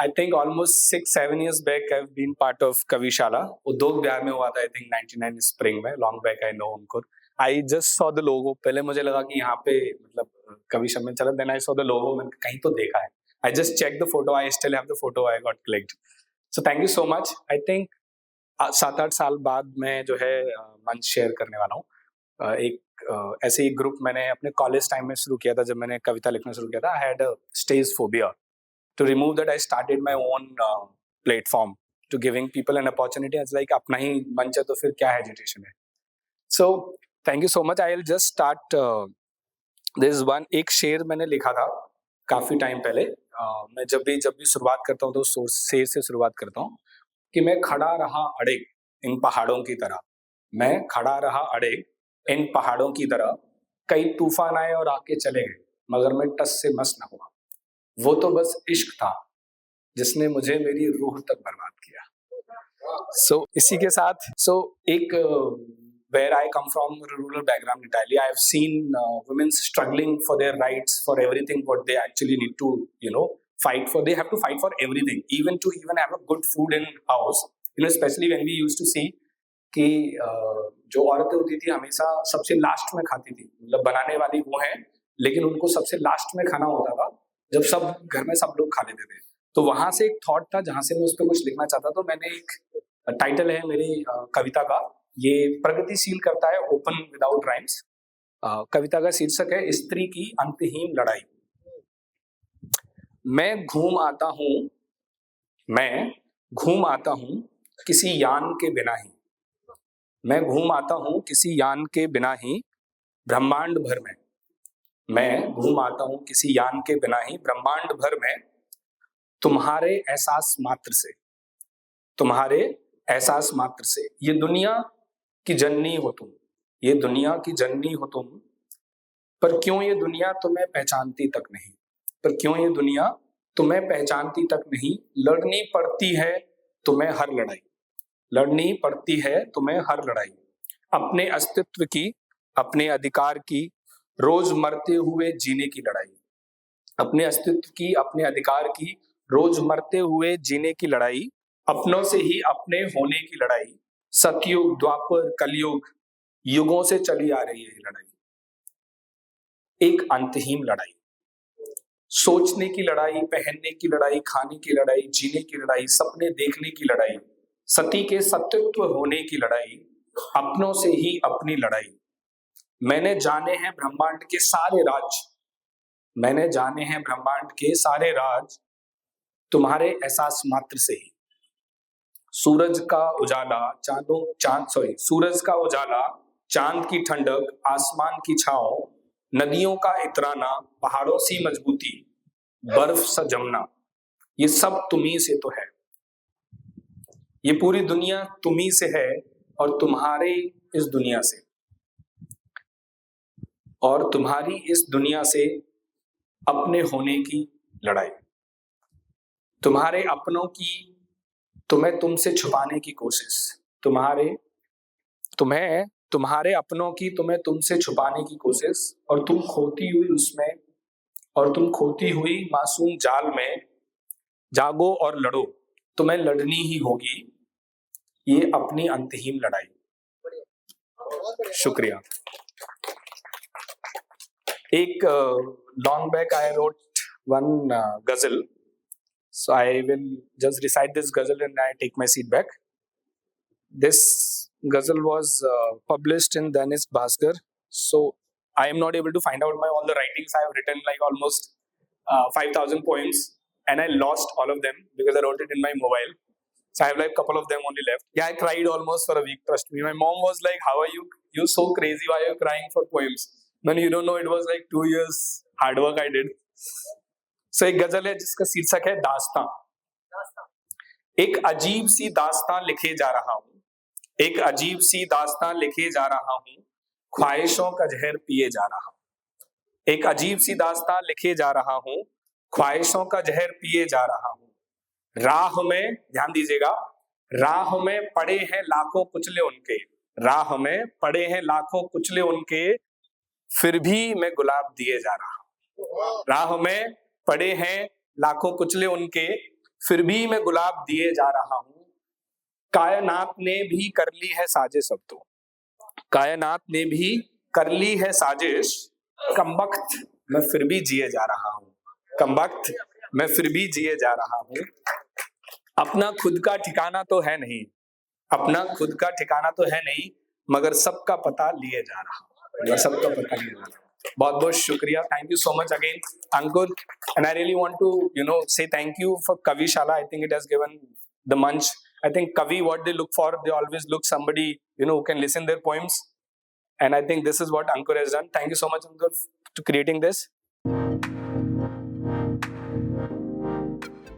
I think almost 6-7 years back I've been part of Kavishala. उद्योग बिहार में हुआ था I think 99 spring में. Long back I know उनको. I just saw the logo. पहले मुझे लगा कि यहाँ पे मतलब कवि सम्मेलन चला. Then I saw the logo. मैंने कहीं तो देखा है. I just checked the photo. I still have the photo. I got clicked. So thank you so much. I think 7-8 साल बाद मैं जो है मंच शेयर करने वाला हूँ. ऐसे ही ग्रुप मैंने अपने कॉलेज टाइम में शुरू किया था. जब मैंने कविता लिखना शुरू किया था, I had a stage phobia. To remove that, I started my own platform to giving people an opportunity. It's like अपना ही मंच है तो फिर क्या hesitation है. So thank you so much. I'll just start. This one एक शेर मैंने लिखा था काफी टाइम पहले. मैं जब भी शुरुआत करता हूँ तो शेर से शुरुआत करता हूँ कि मैं खड़ा रहा अड़े इन पहाड़ों की तरह. मैं खड़ा रहा अड़े इन पहाड़ों की तरह. कई तूफान आए और आके चले गए मगर मैं टस से मस न हुआ. वो तो बस इश्क था जिसने मुझे मेरी रूह तक बर्बाद किया. So इसी के साथ एक where I come from, rural background in Italy, I have seen women struggling for their rights, for everything what they actually need to fight for. They have to fight for everything, even to have a good food in house. Especially when we used to see कि जो औरतें होती थी हमेशा सबसे last में खाती थी. मतलब बनाने वाली वो हैं लेकिन उनको सबसे लास्ट में खाना होता था जब सब घर में सब लोग खा लेते थे. तो वहां से एक थॉट था जहां से मैं उस पर कुछ लिखना चाहता. तो मैंने एक टाइटल है मेरी कविता का, ये प्रगतिशील करता है ओपन विदाउट राइम्स. कविता का शीर्षक है स्त्री की अंतहीन लड़ाई. मैं घूम आता हूँ किसी यान के बिना ही. मैं घूम आता हूँ किसी यान के बिना ही ब्रह्मांड भर में. मैं घूम आता हूँ किसी यान के बिना ही ब्रह्मांड भर में. तुम्हारे एहसास मात्र से ये दुनिया की जननी हो तुम. ये दुनिया की जननी हो तुम. पर क्यों ये दुनिया तुम्हें पहचानती तक नहीं. पर क्यों ये दुनिया तुम्हें पहचानती तक नहीं. लड़नी पड़ती है तुम्हें हर लड़ाई. लड़नी पड़ती है तुम्हें हर लड़ाई. अपने अस्तित्व की, अपने अधिकार की, रोज मरते हुए जीने की लड़ाई. अपने अस्तित्व की, अपने अधिकार की, रोज मरते हुए जीने की लड़ाई. अपनों से ही अपने होने की लड़ाई. सतयुग, द्वापर, कलयुग, युगों से चली आ रही है ये लड़ाई. एक अंतहीन लड़ाई. सोचने की लड़ाई, पहनने की लड़ाई, खाने की लड़ाई, जीने की लड़ाई, सपने देखने की लड़ाई, सती के सत्यत्व होने की लड़ाई, अपनों से ही अपनी लड़ाई. मैंने जाने हैं ब्रह्मांड के सारे राज. मैंने जाने हैं ब्रह्मांड के सारे राज तुम्हारे एहसास मात्र से ही. सूरज का उजाला, सूरज का उजाला, चांद की ठंडक, आसमान की छांव, नदियों का इतराना, पहाड़ों सी मजबूती, बर्फ सा जमना, ये सब तुम्ही से तो है. ये पूरी दुनिया तुम्ही से है और तुम्हारे इस दुनिया से, और तुम्हारी इस दुनिया से अपने होने की लड़ाई. तुम्हारे अपनों की तुम्हें तुमसे छुपाने की कोशिश. तुम्हारे अपनों की तुम्हें तुमसे छुपाने की कोशिश. और तुम खोती हुई मासूम जाल में जागो और लड़ो. तुम्हें लड़नी ही होगी ये अपनी अंतहीन लड़ाई. शुक्रिया. एक long back I wrote one ghazal. So I will just recite this ghazal and I take my seat back. This ghazal was published in Dainik Bhaskar. So I am not able to find out all the writings. I have written like almost 5,000 poems and I lost all of them because I wrote it in my mobile. So I have like a couple of them only left. Yeah, I cried almost for a week, trust me. My mom was like, how are you? You're so crazy. Why are you crying for poems? Man, you don't know, it was like 2 years hard work I did. So एक गजल है जिसका शीर्षक है दास्तां. एक अजीब सी दास्तां लिखे जा रहा हूँ. एक अजीब सी दास्तां लिखे जा रहा हूँ. ख्वाहिशों का जहर पिए जा रहा हूँ. एक अजीब सी दास्तां लिखे जा रहा हूँ. ख्वाहिशों का जहर पिए जा रहा हूँ. राह में, ध्यान दीजिएगा, राह में पड़े हैं लाखों कुचले उनके. राह में पड़े हैं लाखों कुचले उनके, फिर भी मैं गुलाब दिए जा रहा हूँ. राह में पड़े हैं लाखों कुचले उनके, फिर भी मैं गुलाब दिए जा रहा हूँ, कायनात ने भी कर ली है साजिश अब तो, कायनात ने भी कर ली है साजिश, कमबख्त मैं फिर भी जिए जा रहा हूँ, कमबख्त मैं फिर भी जिए जा रहा हूँ। अपना खुद का ठिकाना तो है नहीं, अपना खुद का ठिकाना तो है नहीं, मगर सबका पता लिए जा रहा हूँ, मैं सबका पता लिए जा रहा हूँ। बहुत बहुत शुक्रिया, thank you so much again Ankur, and I really want to say thank you for Kavishala. I think it has given the munch. I think Kavi, what they look for, they always look somebody who can listen their poems, and I think this is what Ankur has done. Thank you so much, Ankur, to creating this.